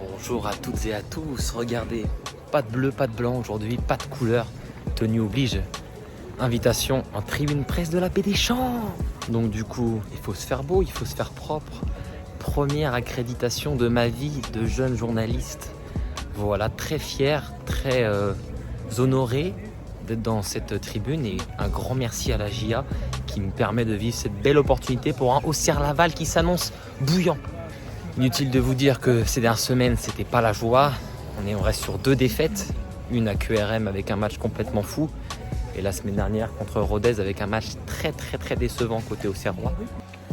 Bonjour à toutes et à tous, regardez, pas de bleu, pas de blanc aujourd'hui, pas de couleur, tenue oblige. Invitation en tribune presse de la Baie des Champs. Donc du coup, il faut se faire beau, il faut se faire propre. Première accréditation de ma vie de jeune journaliste. Voilà, très fier, très honoré d'être dans cette tribune et un grand merci à la JA qui me permet de vivre cette belle opportunité pour un Auxerre-Laval qui s'annonce bouillant. Inutile de vous dire que ces dernières semaines, c'était pas la joie. On reste sur 2 défaites. Une à QRM avec un match complètement fou. Et la semaine dernière contre Rodez avec un match très décevant côté Auxerrois.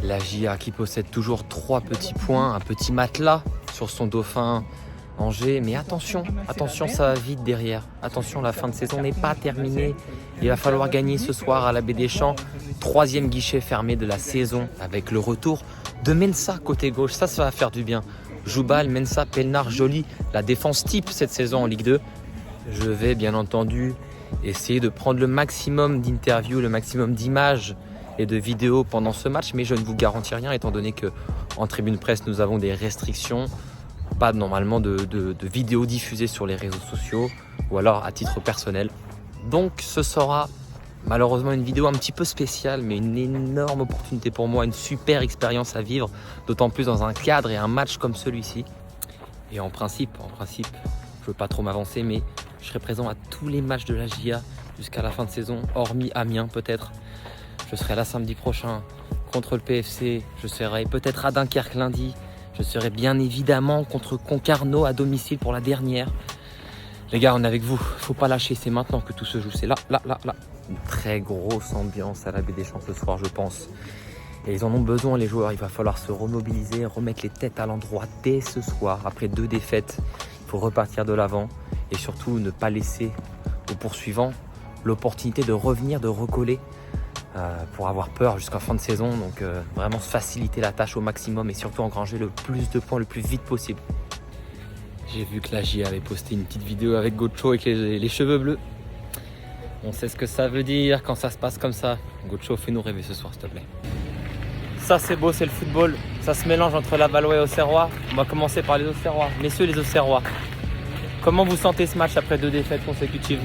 La JA qui possède toujours 3 petits points, un petit matelas sur son dauphin Angers. Mais attention, ça va vite derrière. Attention, la fin de saison n'est pas terminée. Il va falloir gagner ce soir à la Baie des Champs. 3e guichet fermé de la saison avec le retour de Mensa côté gauche. Ça va faire du bien. Joubal, Mensa, Pelnard, Joly. La défense type cette saison en Ligue 2. Je vais bien entendu essayer de prendre le maximum d'interviews, le maximum d'images et de vidéos pendant ce match. Mais je ne vous garantis rien étant donné qu'en tribune presse, nous avons des restrictions. Pas normalement de vidéos diffusées sur les réseaux sociaux ou alors à titre personnel. Donc ce sera malheureusement une vidéo un petit peu spéciale, mais une énorme opportunité pour moi, une super expérience à vivre, d'autant plus dans un cadre et un match comme celui-ci. Et en principe, je ne veux pas trop m'avancer, mais je serai présent à tous les matchs de la JA jusqu'à la fin de saison, hormis Amiens peut-être. Je serai là samedi prochain contre le PFC, je serai peut-être à Dunkerque lundi, je serai bien évidemment contre Concarneau à domicile pour la dernière. Les gars, on est avec vous, faut pas lâcher, c'est maintenant que tout se joue, c'est là. Une très grosse ambiance à la Baie des Champs ce soir, je pense. Et ils en ont besoin, les joueurs. Il va falloir se remobiliser, remettre les têtes à l'endroit dès ce soir. Après 2 défaites, il faut repartir de l'avant et surtout ne pas laisser aux poursuivants l'opportunité de revenir, de recoller pour avoir peur jusqu'à fin de saison. Donc vraiment faciliter la tâche au maximum et surtout engranger le plus de points le plus vite possible. J'ai vu que la JA avait posté une petite vidéo avec Gocho avec les cheveux bleus. On sait ce que ça veut dire quand ça se passe comme ça. Gocho, fais-nous rêver ce soir, s'il te plaît. Ça, c'est beau, c'est le football. Ça se mélange entre Lavallois et Auxerrois. On va commencer par les Auxerrois. Messieurs les Auxerrois, comment vous sentez ce match après 2 défaites consécutives ?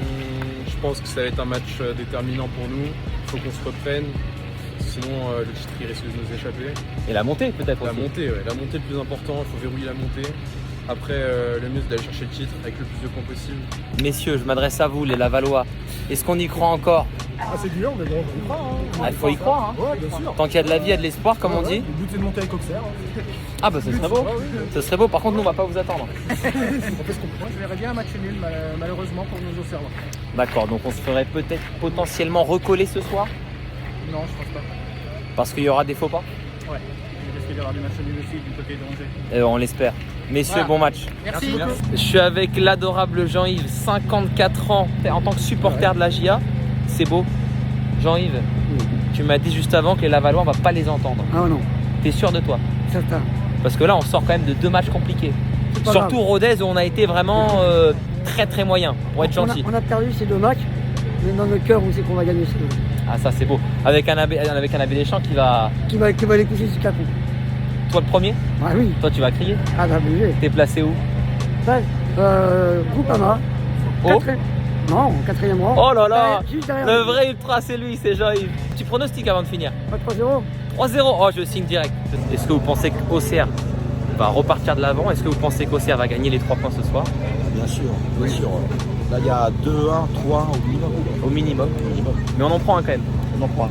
Je pense que ça va être un match déterminant pour nous. Il faut qu'on se reprenne. Sinon, le titre il risque de nous échapper. Et la montée, peut-être aussi. La montée le plus important. Il faut verrouiller la montée. Après, le mieux c'est d'aller chercher le titre avec le plus de points possible. Messieurs, je m'adresse à vous, les Lavallois. Est-ce qu'on y croit encore ? C'est dur, mais bon, on y croit. Il faut y croire. Ouais, bien sûr. Tant qu'il y a de la vie, il y a de l'espoir, comme on dit. Le but c'est de monter avec Auxerre. Ah bah ce serait beau. Ce serait beau, par contre nous on va pas vous attendre. On fait ce qu'on peut. Moi je verrais bien un match nul, malheureusement pour nos Auxerrois. D'accord, donc on se ferait peut-être potentiellement recoller ce soir ? Non, je pense pas. Parce qu'il y aura des faux pas ? Ouais. Il risque d'y avoir du match nul aussi du côté d'Angers. On l'espère. Messieurs, Voilà. bon match. Merci beaucoup. Je suis avec l'adorable Jean-Yves, 54 ans, en tant que supporter de la JA. C'est beau. Jean-Yves, tu m'as dit juste avant que les Lavallois, on va pas les entendre. Ah non, T'es sûr de toi ? certain. Parce que là, on sort quand même de 2 matchs compliqués. C'est pas Surtout grave. Rodez où on a été vraiment très moyen, pour être gentil. On a perdu ces 2 matchs, mais dans notre cœur, on sait qu'on va gagner ces 2. Ah ça c'est beau. Avec un Abbé des Champs qui va... Qui va les coucher jusqu'à coup. Toi le premier ? Ah oui, Toi tu vas crier ? ah bah obligé. T'es placé où ? Groupama. Oh. Non, 4e rang. Oh là là, Juste derrière. le vrai ultra c'est lui, c'est Jean-Yves. Petit pronostic avant de finir. Pas 3-0. 3-0, oh je signe direct. Est-ce que vous pensez qu'Auxerre va repartir de l'avant ? Est-ce que vous pensez qu'Auxerre va gagner les 3 points ce soir ? Bien sûr. Là, il y a 2-1, 3 au minimum. Au minimum. Mais on en prend un quand même. On en croit.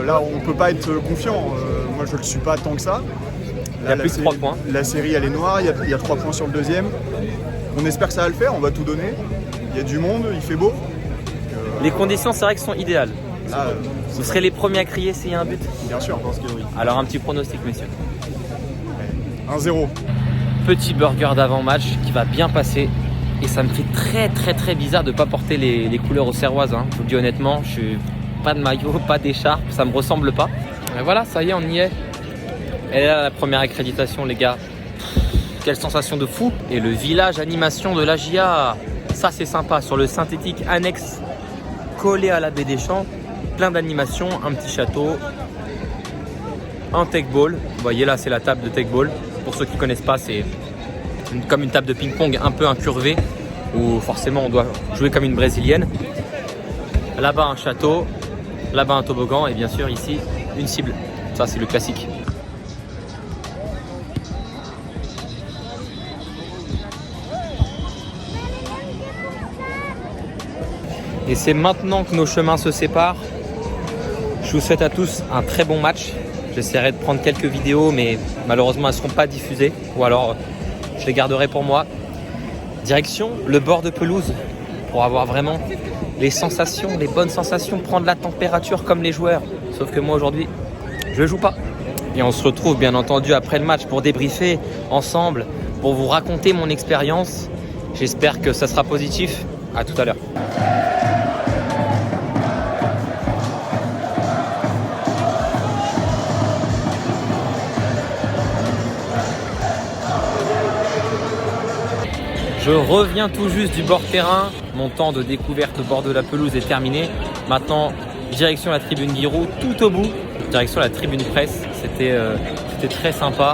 Là, on ne peut pas être confiant. Moi, je ne le suis pas tant que ça. Il y a plus de 3 points. La série, elle est noire. Il y a 3 points sur le 2e. On espère que ça va le faire. On va tout donner. Il y a du monde. Il fait beau. Les conditions c'est vrai qu'elles sont idéales. Là, Vous serez les premiers à crier s'il y a un but. bien sûr, je pense que oui. Alors un petit pronostic messieurs. 1-0. Petit burger d'avant-match qui va bien passer. Et ça me fait très bizarre de ne pas porter les couleurs auxerroises. Je vous le dis honnêtement, je suis pas de maillot, pas d'écharpe, ça me ressemble pas. Et voilà, ça y est, on y est. Elle est là la première accréditation les gars. Quelle sensation de fou. Et le village animation de la JA, ça c'est sympa. Sur le synthétique annexe collé à la Baie des Champs, plein d'animations, un petit château, un tech ball. Vous voyez là c'est la table de tech ball. Pour ceux qui ne connaissent pas, c'est comme une table de ping-pong un peu incurvée, où forcément on doit jouer comme une brésilienne. Là-bas un château, là-bas un toboggan et bien sûr ici une cible. Ça c'est le classique. Et c'est maintenant que nos chemins se séparent. Je vous souhaite à tous un très bon match. J'essaierai de prendre quelques vidéos, mais malheureusement elles ne seront pas diffusées. Ou alors je les garderai pour moi. Direction le bord de pelouse pour avoir vraiment les sensations, les bonnes sensations, prendre la température comme les joueurs. Sauf que moi aujourd'hui, je ne joue pas. Et on se retrouve bien entendu après le match pour débriefer ensemble, pour vous raconter mon expérience. J'espère que ça sera positif. À tout à l'heure. Je reviens tout juste du bord terrain. Mon temps de découverte au bord de la pelouse est terminé. Maintenant, direction la tribune Giroud, tout au bout. Direction la tribune presse. C'était très sympa.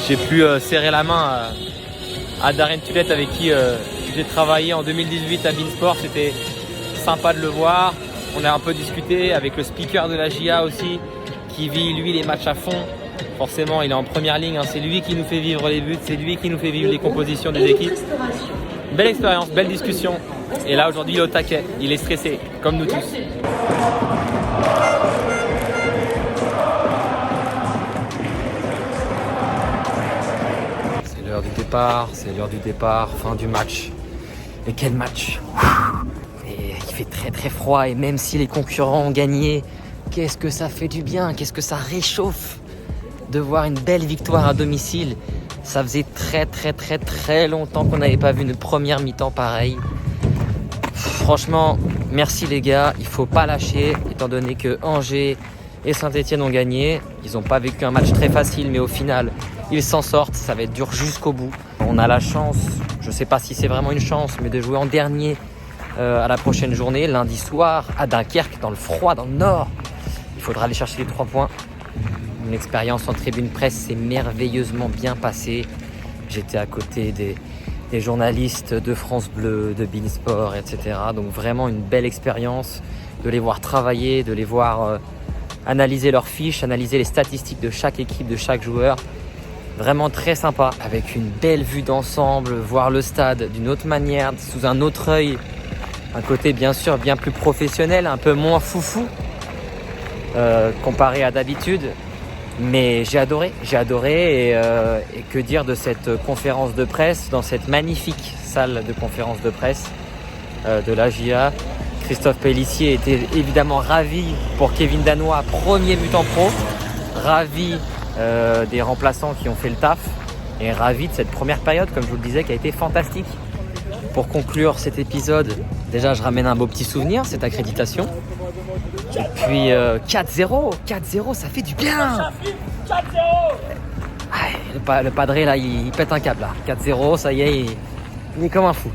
J'ai pu serrer la main à Darren Tulette avec qui j'ai travaillé en 2018 à Beansport. C'était sympa de le voir. On a un peu discuté avec le speaker de la GIA aussi, qui vit lui les matchs à fond. Forcément, il est en première ligne, hein. C'est lui qui nous fait vivre les buts, c'est lui qui nous fait vivre les compositions des équipes. Belle expérience, belle discussion. Et là, aujourd'hui, il est au taquet, il est stressé, comme nous tous. C'est l'heure du départ, fin du match. Et quel match! Et il fait très très froid et même si les concurrents ont gagné, qu'est-ce que ça fait du bien, qu'est-ce que ça réchauffe de voir une belle victoire à domicile. Ça faisait très longtemps qu'on n'avait pas vu une première mi-temps pareille. Franchement, merci les gars, il faut pas lâcher étant donné que Angers et Saint-Etienne ont gagné. Ils n'ont pas vécu un match très facile, mais au final, ils s'en sortent. Ça va être dur jusqu'au bout. On a la chance, je ne sais pas si c'est vraiment une chance, mais de jouer en dernier à la prochaine journée, lundi soir, à Dunkerque, dans le froid, dans le nord. Il faudra aller chercher les 3 points. Mon expérience en tribune presse s'est merveilleusement bien passée. J'étais à côté des journalistes de France Bleu, de Beansport, etc. Donc vraiment une belle expérience de les voir travailler, de les voir analyser leurs fiches, analyser les statistiques de chaque équipe, de chaque joueur. Vraiment très sympa, avec une belle vue d'ensemble, voir le stade d'une autre manière, sous un autre œil. Un côté bien sûr bien plus professionnel, un peu moins foufou comparé à d'habitude. Mais j'ai adoré et que dire de cette conférence de presse dans cette magnifique salle de conférence de presse de la GIA. Christophe Pélissier était évidemment ravi pour Kevin Danois, premier but en pro, ravi des remplaçants qui ont fait le taf et ravi de cette première période, comme je vous le disais, qui a été fantastique. Pour conclure cet épisode, déjà je ramène un beau petit souvenir, cette accréditation. Et puis 4-0, ça fait du bien. Le padré là, il pète un câble là. 4-0, ça y est, il est comme un fou.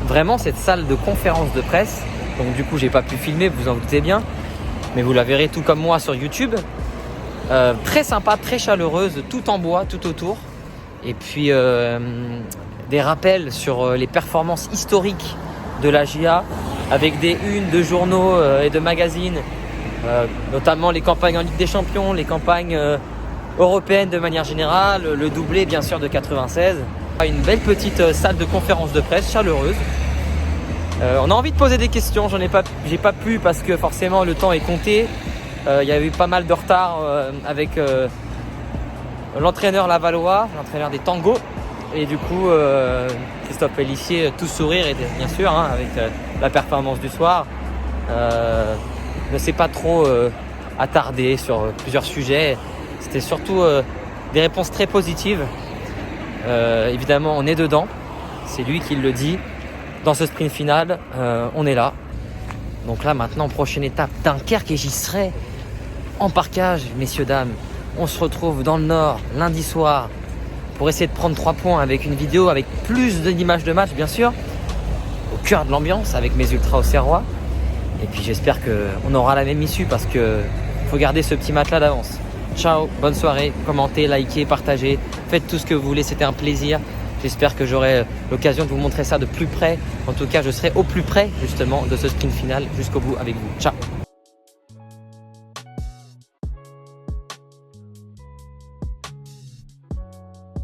Vraiment cette salle de conférence de presse, donc du coup j'ai pas pu filmer, vous en doutez bien, mais vous la verrez tout comme moi sur YouTube. Très sympa, très chaleureuse, tout en bois, tout autour. Et puis des rappels sur les performances historiques de la GIA, avec des unes de journaux et de magazines, notamment les campagnes en Ligue des Champions, les campagnes européennes de manière générale, le doublé bien sûr de 96. Une belle petite salle de conférence de presse chaleureuse. On a envie de poser des questions, j'ai pas pu parce que forcément le temps est compté. Il y a eu pas mal de retard avec l'entraîneur lavallois, l'entraîneur des tangos. Et du coup, Christophe Pélissier, tout sourire, et bien sûr, hein, avec la performance du soir, ne s'est pas trop attardé sur plusieurs sujets. C'était surtout des réponses très positives. Évidemment, on est dedans. C'est lui qui le dit. Dans ce sprint final, on est là. Donc là, maintenant, prochaine étape, Dunkerque, et j'y serai en parkage, messieurs, dames. On se retrouve dans le Nord, lundi soir, pour essayer de prendre 3 points avec une vidéo, avec plus d'images de match, bien sûr, au cœur de l'ambiance, avec mes ultras auxerrois. Et puis j'espère qu'on aura la même issue, parce qu'il faut garder ce petit match-là d'avance. Ciao, bonne soirée, commentez, likez, partagez, faites tout ce que vous voulez, c'était un plaisir. J'espère que j'aurai l'occasion de vous montrer ça de plus près. En tout cas, je serai au plus près justement de ce sprint final jusqu'au bout avec vous. Ciao.